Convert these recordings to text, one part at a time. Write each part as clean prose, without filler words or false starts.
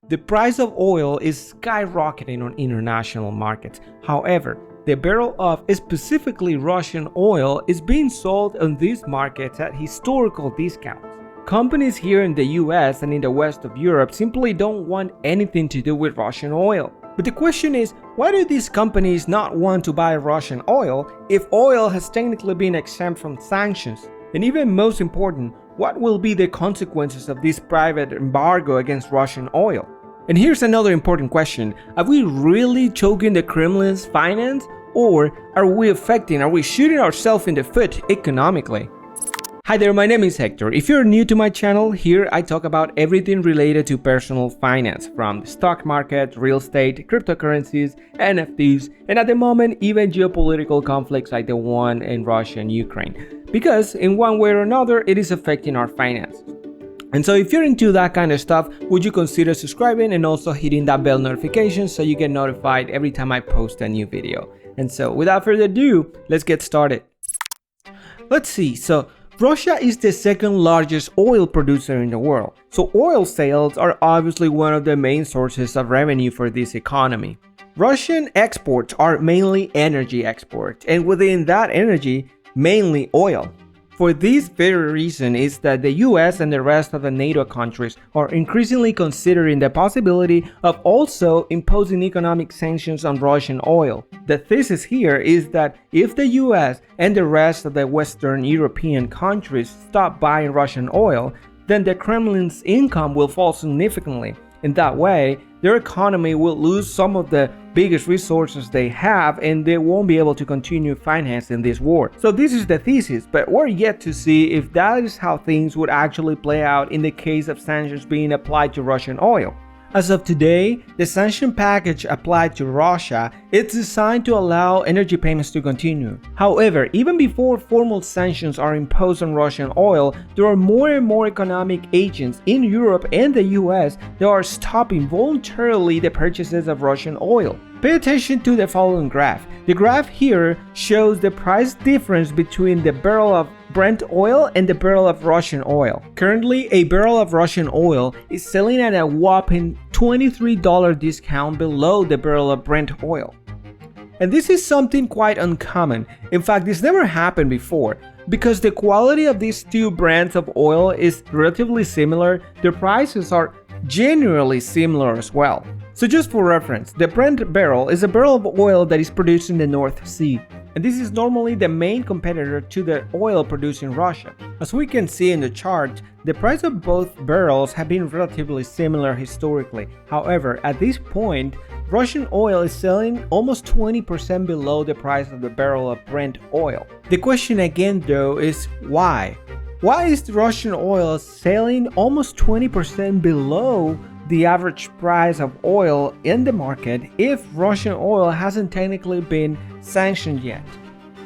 The price of oil is skyrocketing on international markets. However, the barrel of specifically Russian oil is being sold on these markets at historical discounts. Companies here in the US and in the west of Europe simply don't want anything to do with Russian oil. But the question is, why do these companies not want to buy Russian oil if oil has technically been exempt from sanctions? And even most important, what will be the consequences of this private embargo against Russian oil? And here's another important question. Are we really choking the Kremlin's finance? Or are we shooting ourselves in the foot economically? Hi there, my name is Hector. If you're new to my channel, here I talk about everything related to personal finance, from the stock market, real estate, cryptocurrencies, NFTs, and at the moment, even geopolitical conflicts like the one in Russia and Ukraine. Because in one way or another, it is affecting our finances. And so if you're into that kind of stuff, would you consider subscribing and also hitting that bell notification so you get notified every time I post a new video? And so without further ado, let's get started. Let's see. So Russia is the second largest oil producer in the world. So oil sales are obviously one of the main sources of revenue for this economy. Russian exports are mainly energy exports, and within that energy, mainly oil. For this very reason is that the US and the rest of the NATO countries are increasingly considering the possibility of also imposing economic sanctions on Russian oil. The thesis here is that if the US and the rest of the Western European countries stop buying Russian oil, then the Kremlin's income will fall significantly. In that way, their economy will lose some of the biggest resources they have, and they won't be able to continue financing this war. So this is the thesis, but we're yet to see if that is how things would actually play out in the case of sanctions being applied to Russian oil. As of today, the sanction package applied to Russia is designed to allow energy payments to continue. However, even before formal sanctions are imposed on Russian oil, there are more and more economic agents in Europe and the US that are stopping voluntarily the purchases of Russian oil. Pay attention to the following graph. The graph here shows the price difference between the barrel of Brent oil and the barrel of Russian oil. Currently, a barrel of Russian oil is selling at a whopping $23 discount below the barrel of Brent oil. And this is something quite uncommon. In fact, this never happened before. Because the quality of these two brands of oil is relatively similar, their prices are generally similar as well. So just for reference, the Brent barrel is a barrel of oil that is produced in the North Sea. And this is normally the main competitor to the oil produced in Russia. As we can see in the chart, the price of both barrels have been relatively similar historically. However, at this point, Russian oil is selling almost 20% below the price of the barrel of Brent oil. The question again though is why? Why is Russian oil selling almost 20% below the average price of oil in the market if Russian oil hasn't technically been sanctioned yet?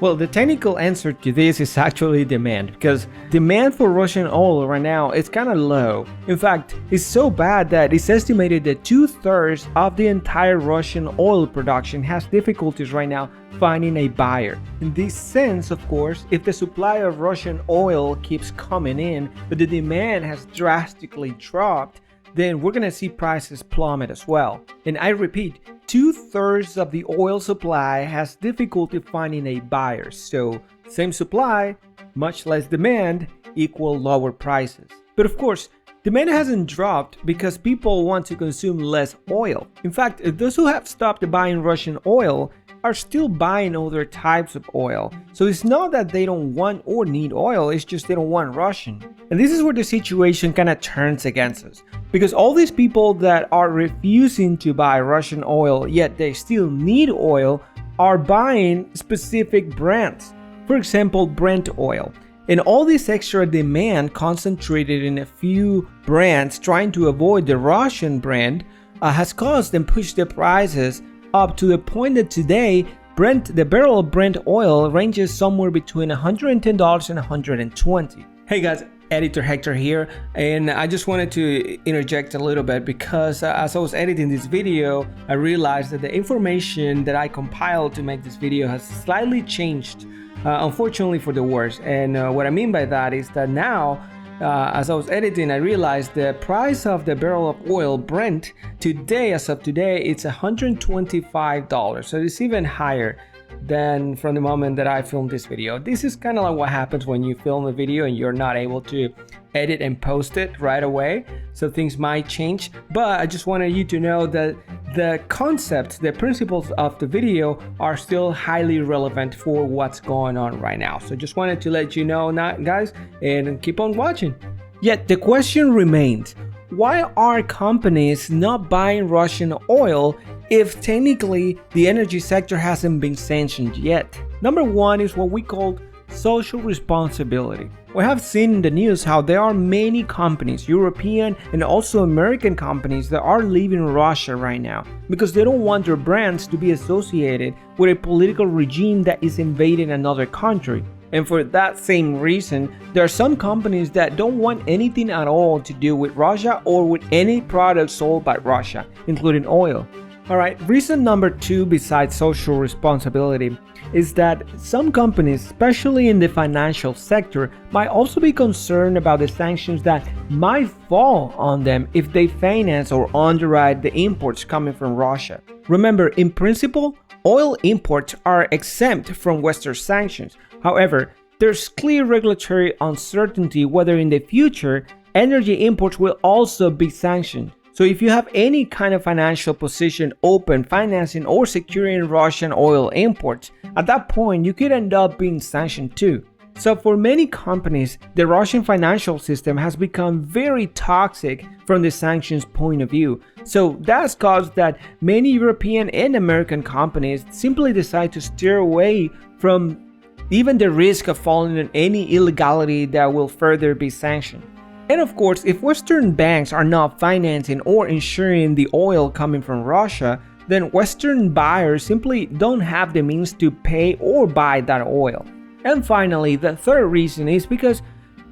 Well, the technical answer to this is actually demand, because demand for Russian oil right now is kind of low. In fact, it's so bad that it's estimated that 2/3 of the entire Russian oil production has difficulties right now finding a buyer. In this sense, of course, if the supply of Russian oil keeps coming in, but the demand has drastically dropped, then we're gonna see prices plummet as well. And I repeat, 2/3 of the oil supply has difficulty finding a buyer. So same supply, much less demand, equal lower prices. But of course, demand hasn't dropped because people want to consume less oil. In fact, those who have stopped buying Russian oil are still buying other types of oil. So it's not that they don't want or need oil, it's just they don't want Russian. And this is where the situation kind of turns against us. Because all these people that are refusing to buy Russian oil, yet they still need oil, are buying specific brands. For example, Brent oil. And all this extra demand concentrated in a few brands trying to avoid the Russian brand has caused and pushed the prices up to the point that today the barrel of Brent oil ranges somewhere between $110 and $120. Hey guys, Editor Hector here, and I just wanted to interject a little bit because as I was editing this video, I realized that the information that I compiled to make this video has slightly changed, unfortunately for the worse. And what I mean by that is that now as I was editing, I realized the price of the barrel of oil Brent today, as of today, it's $125. So it's even higher than from the moment that I filmed this video. This is kind of like what happens when you film a video and you're not able to edit and post it right away. So things might change, but I just wanted you to know that the concepts, the principles of the video are still highly relevant for what's going on right now. So just wanted to let you know that, guys, and keep on watching. Yet the question remains, why are companies not buying Russian oil if technically the energy sector hasn't been sanctioned yet? Number one is what we call social responsibility. We have seen in the news how there are many companies, European and also American companies, that are leaving Russia right now because they don't want their brands to be associated with a political regime that is invading another country. And for that same reason, there are some companies that don't want anything at all to do with Russia or with any product sold by Russia, including oil. Alright, reason number two besides social responsibility is that some companies, especially in the financial sector, might also be concerned about the sanctions that might fall on them if they finance or underwrite the imports coming from Russia. Remember, in principle, oil imports are exempt from Western sanctions. However, there's clear regulatory uncertainty whether in the future energy imports will also be sanctioned. So if you have any kind of financial position open, financing or securing Russian oil imports, at that point you could end up being sanctioned too. So for many companies, the Russian financial system has become very toxic from the sanctions point of view. So that's caused that many European and American companies simply decide to steer away from even the risk of falling in any illegality that will further be sanctioned. And of course, if Western banks are not financing or insuring the oil coming from Russia, then Western buyers simply don't have the means to pay or buy that oil. And finally, the third reason is because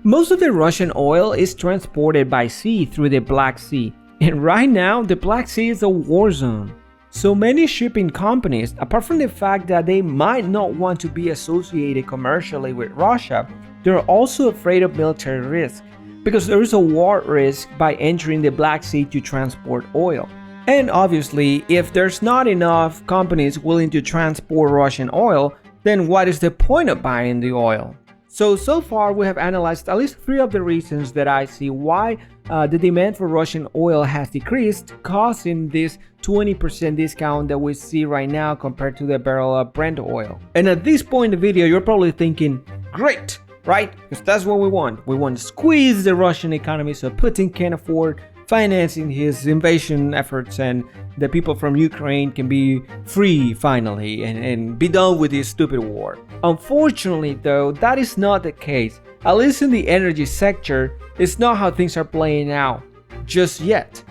most of the Russian oil is transported by sea through the Black Sea. And right now, the Black Sea is a war zone. So many shipping companies, apart from the fact that they might not want to be associated commercially with Russia, they're also afraid of military risk, because there is a war risk by entering the Black Sea to transport oil. And obviously, if there's not enough companies willing to transport Russian oil, then what is the point of buying the oil? So far we have analyzed at least 3 of the reasons that I see why the demand for Russian oil has decreased, causing this 20% discount that we see right now compared to the barrel of Brent oil. And at this point in the video, you're probably thinking, great! Right? Because that's what we want. We want to squeeze the Russian economy so Putin can't afford financing his invasion efforts and the people from Ukraine can be free finally and be done with this stupid war. Unfortunately though, that is not the case. At least in the energy sector, it's not how things are playing out just yet.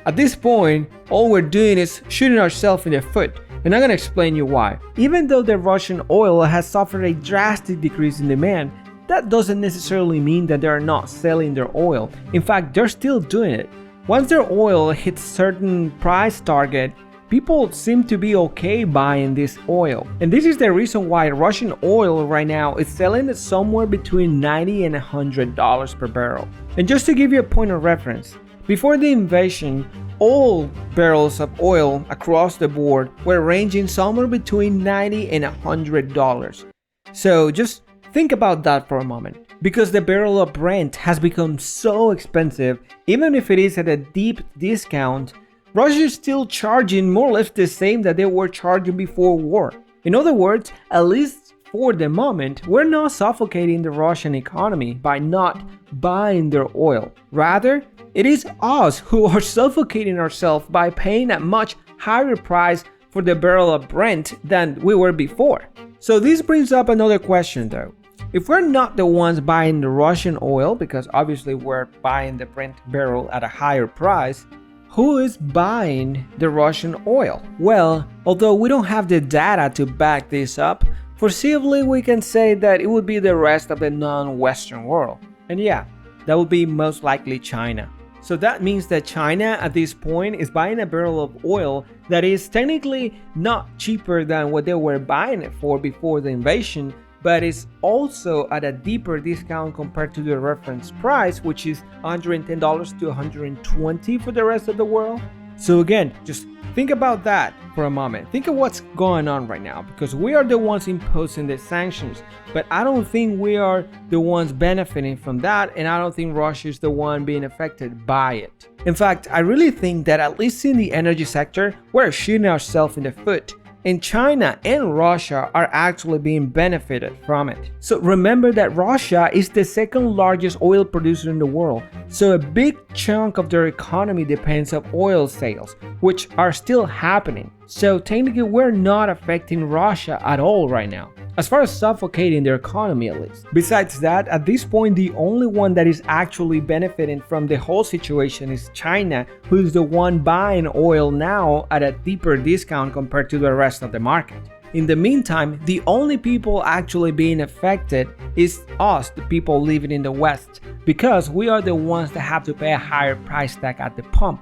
At this point, all we're doing is shooting ourselves in the foot. And I'm gonna explain you why. Even though the Russian oil has suffered a drastic decrease in demand, that doesn't necessarily mean that they are not selling their oil. In fact, they're still doing it. Once their oil hits certain price target, people seem to be okay buying this oil. And this is the reason why Russian oil right now is selling at somewhere between $90 and $100 per barrel. And just to give you a point of reference, before the invasion, all barrels of oil across the board were ranging somewhere between $90 and $100. So just think about that for a moment. Because the barrel of Brent has become so expensive, even if it is at a deep discount, Russia is still charging more or less the same that they were charging before war. In other words, at least for the moment, we're not suffocating the Russian economy by not buying their oil. Rather, it is us who are suffocating ourselves by paying a much higher price for the barrel of Brent than we were before. So this brings up another question though. If we're not the ones buying the Russian oil, because obviously we're buying the Brent barrel at a higher price, who is buying the Russian oil? Well, although we don't have the data to back this up, foreseeably we can say that it would be the rest of the non-Western world. And yeah, that would be most likely China. So that means that China at this point is buying a barrel of oil that is technically not cheaper than what they were buying it for before the invasion, but it's also at a deeper discount compared to the reference price, which is $110 to $120 for the rest of the world. So again, just think about that for a moment. Think of what's going on right now, because we are the ones imposing the sanctions, but I don't think we are the ones benefiting from that, and I don't think Russia is the one being affected by it. In fact, I really think that at least in the energy sector, we're shooting ourselves in the foot. And China and Russia are actually being benefited from it. So remember that Russia is the second largest oil producer in the world. So a big chunk of their economy depends on oil sales, which are still happening. So technically we're not affecting Russia at all right now, as far as suffocating their economy at least. Besides that, at this point, the only one that is actually benefiting from the whole situation is China, who is the one buying oil now at a deeper discount compared to the rest of the market. In the meantime, the only people actually being affected is us, the people living in the West, because we are the ones that have to pay a higher price tag at the pump.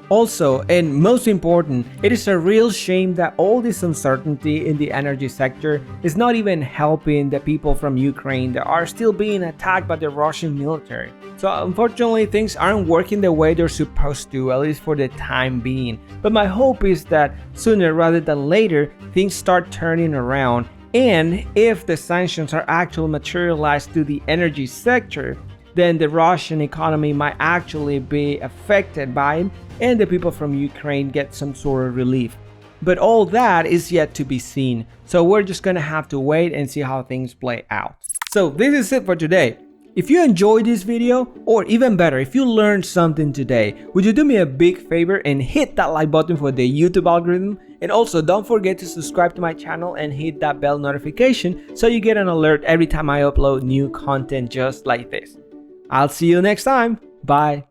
Also, and most important, it is a real shame that all this uncertainty in the energy sector is not even helping the people from Ukraine that are still being attacked by the Russian military. So unfortunately, things aren't working the way they're supposed to, at least for the time being. But my hope is that sooner rather than later, things start turning around. And if the sanctions are actually materialized to the energy sector, then the Russian economy might actually be affected by it, and the people from Ukraine get some sort of relief. But all that is yet to be seen, so we're just gonna have to wait and see how things play out. So this is it for today. If you enjoyed this video, or even better, if you learned something today, would you do me a big favor and hit that like button for the YouTube algorithm? And also don't forget to subscribe to my channel and hit that bell notification so you get an alert every time I upload new content just like this. I'll see you next time. Bye.